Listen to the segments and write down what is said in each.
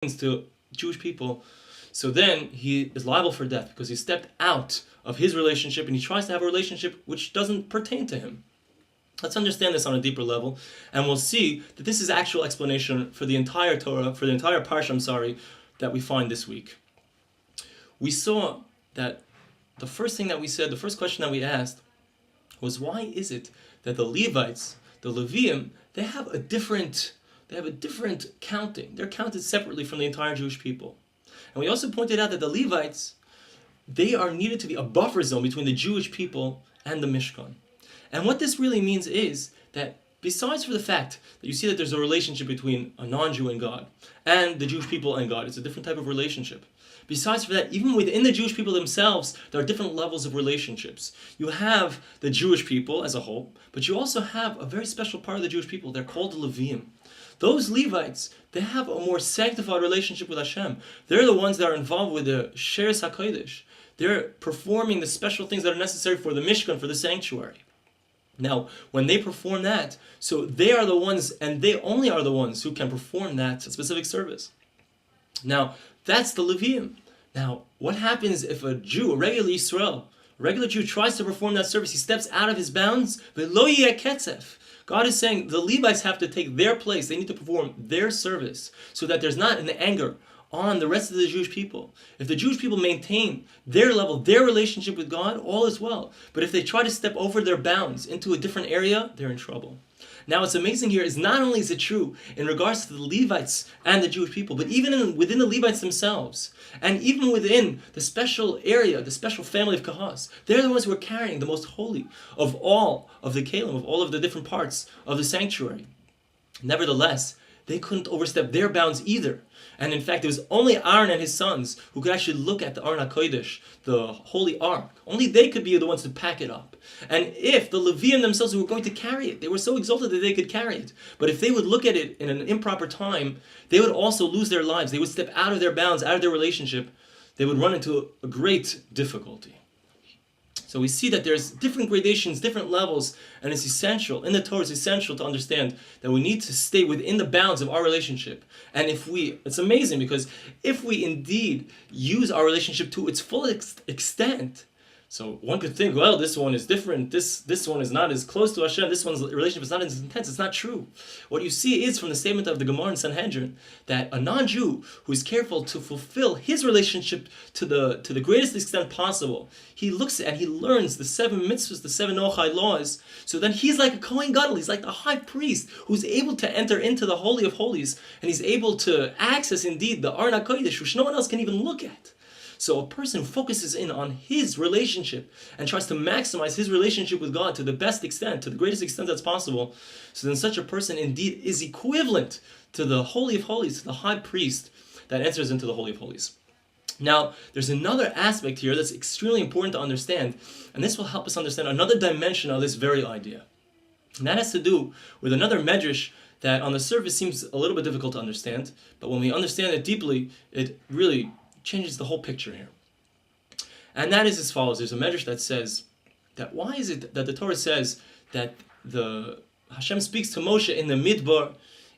to Jewish people, so then he is liable for death because he stepped out of his relationship and he tries to have a relationship which doesn't pertain to him. Let's understand this on a deeper level, and we'll see that this is actual explanation for the entire Torah, for the entire parsha, that we find this week. We saw that the first thing that we said, the first question that we asked, was why is it that the Levites, the Leviim, they have a different counting. They're counted separately from the entire Jewish people. And we also pointed out that the Levites, they are needed to be a buffer zone between the Jewish people and the Mishkan. And what this really means is that besides for the fact that you see that there's a relationship between a non-Jew and God, and the Jewish people and God, it's a different type of relationship. Besides for that, even within the Jewish people themselves, there are different levels of relationships. You have the Jewish people as a whole, but you also have a very special part of the Jewish people. They're called the Leviim. Those Levites, they have a more sanctified relationship with Hashem. They're the ones that are involved with the Sheres HaKodesh. They're performing the special things that are necessary for the Mishkan, for the sanctuary. Now, when they perform that, so they are the ones, and they only are the ones who can perform that specific service. Now, that's the Leviim. Now, what happens if a Jew, a regular Yisrael, a regular Jew tries to perform that service, he steps out of his bounds, v'lo yeh ketzef. God is saying the Levites have to take their place, they need to perform their service, so that there's not an anger on the rest of the Jewish people. If the Jewish people maintain their level, their relationship with God, all is well. But if they try to step over their bounds into a different area, they're in trouble. Now what's amazing here is not only is it true in regards to the Levites and the Jewish people, but even within the Levites themselves, and even within the special area, the special family of Kehas, they're the ones who are carrying the most holy of all of the kelim, of all of the different parts of the sanctuary. Nevertheless, they couldn't overstep their bounds either. And in fact, it was only Aaron and his sons who could actually look at the Aron HaKodesh, the holy ark. Only they could be the ones to pack it up. And if the Leviim themselves who were going to carry it, they were so exalted that they could carry it. But if they would look at it in an improper time, they would also lose their lives. They would step out of their bounds, out of their relationship. They would run into a great difficulty. So we see that there's different gradations, different levels, and it's essential, in the Torah, it's essential to understand that we need to stay within the bounds of our relationship. And it's amazing because if we indeed use our relationship to its full extent, so one could think, well, this one is different, this one is not as close to Hashem, this one's relationship is not as intense. It's not true. What you see is from the statement of the Gemara in Sanhedrin that a non-Jew who is careful to fulfill his relationship to the greatest extent possible, he looks and he learns the 7 mitzvahs, the 7 Noachai laws, so then he's like a Kohen Gadol, he's like the high priest who's able to enter into the Holy of Holies, and he's able to access indeed the Aron HaKodesh, which no one else can even look at. So a person focuses in on his relationship and tries to maximize his relationship with God to the best extent, to the greatest extent that's possible. So then such a person indeed is equivalent to the Holy of Holies, to the high priest that enters into the Holy of Holies. Now, there's another aspect here that's extremely important to understand, and this will help us understand another dimension of this very idea. And that has to do with another medrash that on the surface seems a little bit difficult to understand, but when we understand it deeply, it really changes the whole picture here. And that is as follows. There's a medrash that says that why is it that the Torah says that the Hashem speaks to Moshe in the Bimidbar,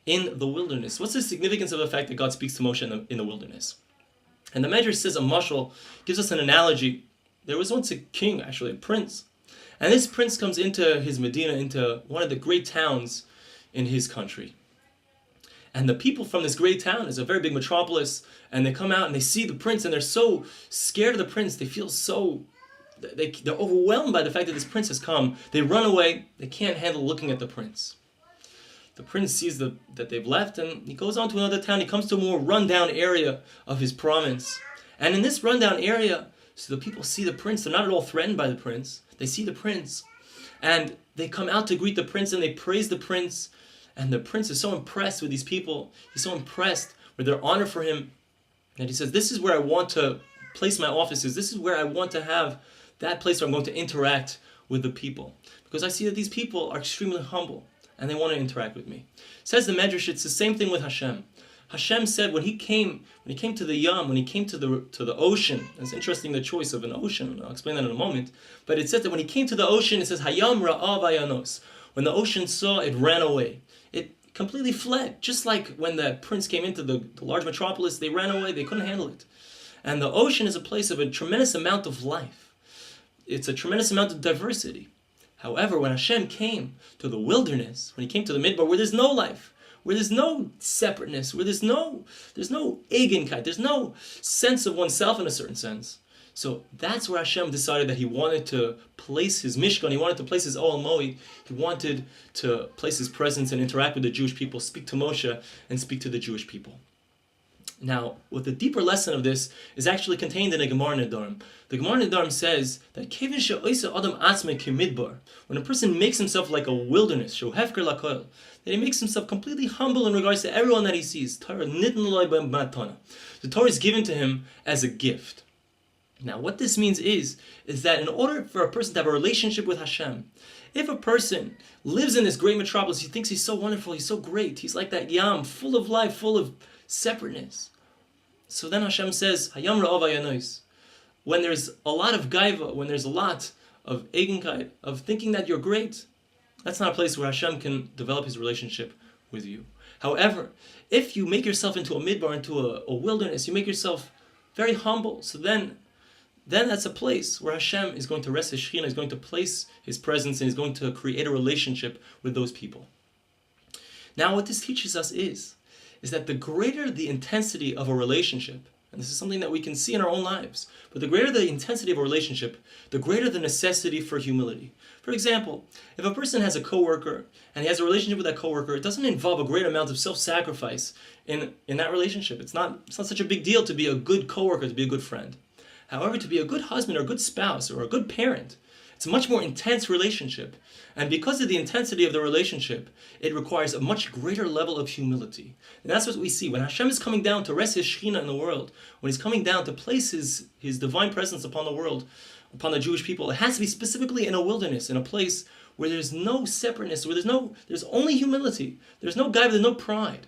in the wilderness? What's the significance of the fact that God speaks to Moshe in the wilderness? And the medrash says a mashal, gives us an analogy. There was once a king, actually a prince, and this prince comes into his Medina, into one of the great towns in his country. And the people from this great town is a very big metropolis, and they come out and they see the prince, and they're so scared of the prince, they feel so, they're overwhelmed by the fact that this prince has come. They run away, they can't handle looking at the prince. The prince sees that they've left, and he goes on to another town. He comes to a more rundown area of his province. And in this rundown area, so the people see the prince, they're not at all threatened by the prince. They see the prince, and they come out to greet the prince, and they praise the prince. And the prince is so impressed with these people. He's so impressed with their honor for him that he says, this is where I want to place my offices. This is where I want to have that place where I'm going to interact with the people. Because I see that these people are extremely humble and they want to interact with me. Says the Medrash, it's the same thing with Hashem. Hashem said when he came to the Yam, when he came to the ocean, it's interesting the choice of an ocean, I'll explain that in a moment, but it says that when he came to the ocean, it says, Hayam ra'ah vayanos. When the ocean saw, it ran away. completely fled. Just like when the prince came into the large metropolis, they ran away, they couldn't handle it. And the ocean is a place of a tremendous amount of life. It's a tremendous amount of diversity. However, when Hashem came to the wilderness, when he came to the Midbar, where there's no life, where there's no separateness, where there's no Eigenkeit, there's no sense of oneself in a certain sense. So that's where Hashem decided that he wanted to place his Mishkan, he wanted to place his Ohel Moed, he wanted to place his presence and interact with the Jewish people, speak to Moshe, and speak to the Jewish people. Now, what the deeper lesson of this is actually contained in a Gemara Nedarim. The Gemara Nedarim says that when a person makes himself like a wilderness, that he makes himself completely humble in regards to everyone that he sees. The Torah is given to him as a gift. Now, what this means is that in order for a person to have a relationship with Hashem, if a person lives in this great metropolis, he thinks he's so wonderful, he's so great, he's like that yam, full of life, full of separateness. So then Hashem says, Hayam ra'ov hayanois. When there's a lot of gaiva, when there's a lot of eigenkeit, of thinking that you're great, that's not a place where Hashem can develop his relationship with you. However, if you make yourself into a midbar, into a wilderness, you make yourself very humble, so then that's a place where Hashem is going to rest his Shekhinah, is going to place his presence, and is going to create a relationship with those people. Now, what this teaches us is that the greater the intensity of a relationship, and this is something that we can see in our own lives, but the greater the intensity of a relationship, the greater the necessity for humility. For example, if a person has a coworker and he has a relationship with that coworker, it doesn't involve a great amount of self-sacrifice in that relationship. It's not such a big deal to be a good coworker, to be a good friend. However, to be a good husband or a good spouse or a good parent, it's a much more intense relationship. And because of the intensity of the relationship, it requires a much greater level of humility. And that's what we see. When Hashem is coming down to rest his Shekhinah in the world, when he's coming down to place his divine presence upon the world, upon the Jewish people, it has to be specifically in a wilderness, in a place where there's no separateness, where there's only humility. There's no gaiva, there's no pride.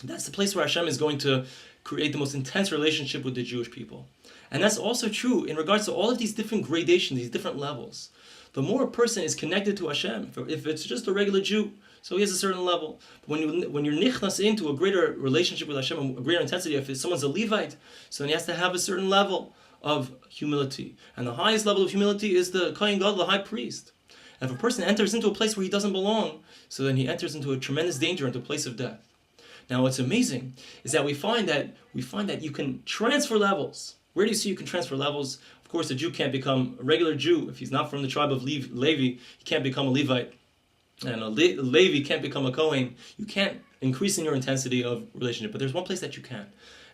That's the place where Hashem is going to create the most intense relationship with the Jewish people. And that's also true in regards to all of these different gradations, these different levels. The more a person is connected to Hashem, if it's just a regular Jew, so he has a certain level. But when you're nichnas into a greater relationship with Hashem, a greater intensity, if someone's a Levite, so then he has to have a certain level of humility. And the highest level of humility is the Kohen Gadol, the high priest. And if a person enters into a place where he doesn't belong, so then he enters into a tremendous danger, into a place of death. Now what's amazing is that we find that you can transfer levels. Where do you see you can transfer levels? Of course, a Jew can't become a regular Jew. If he's not from the tribe of Levi, he can't become a Levite. And a Levi can't become a Kohen. You can't increase in your intensity of relationship. But there's one place that you can.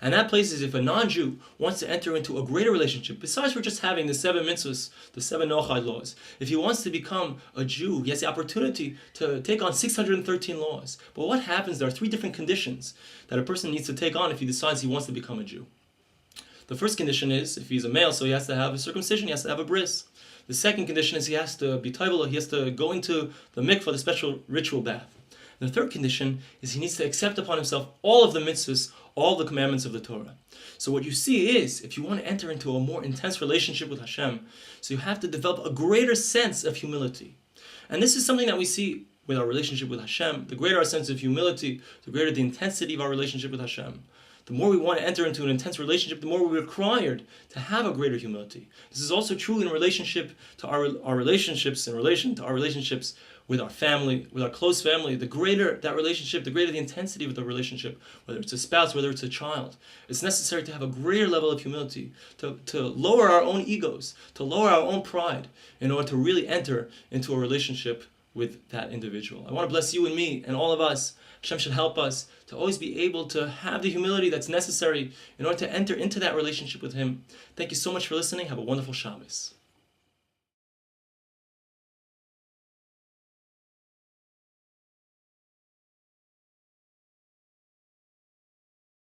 And that place is if a non-Jew wants to enter into a greater relationship, besides for just having the 7 mitzvahs, the 7 nochad laws, if he wants to become a Jew, he has the opportunity to take on 613 laws. But what happens? There are 3 different conditions that a person needs to take on if he decides he wants to become a Jew. The first condition is, if he's a male, so he has to have a circumcision, he has to have a bris. The second condition is he has to be taivala, he has to go into the mikvah, the special ritual bath. The third condition is he needs to accept upon himself all of the mitzvahs, all the commandments of the Torah. So what you see is, if you want to enter into a more intense relationship with Hashem, so you have to develop a greater sense of humility. And this is something that we see with our relationship with Hashem. The greater our sense of humility, the greater the intensity of our relationship with Hashem. The more we want to enter into an intense relationship, the more we're required to have a greater humility. This is also true in relationship to our relationships, in relation to our relationships with our family, with our close family. The greater that relationship, the greater the intensity of the relationship, whether it's a spouse, whether it's a child. It's necessary to have a greater level of humility, to lower our own egos, to lower our own pride, in order to really enter into a relationship with that individual. I want to bless you and me and all of us. Hashem should help us to always be able to have the humility that's necessary in order to enter into that relationship with Him. Thank you so much for listening. Have a wonderful Shabbos.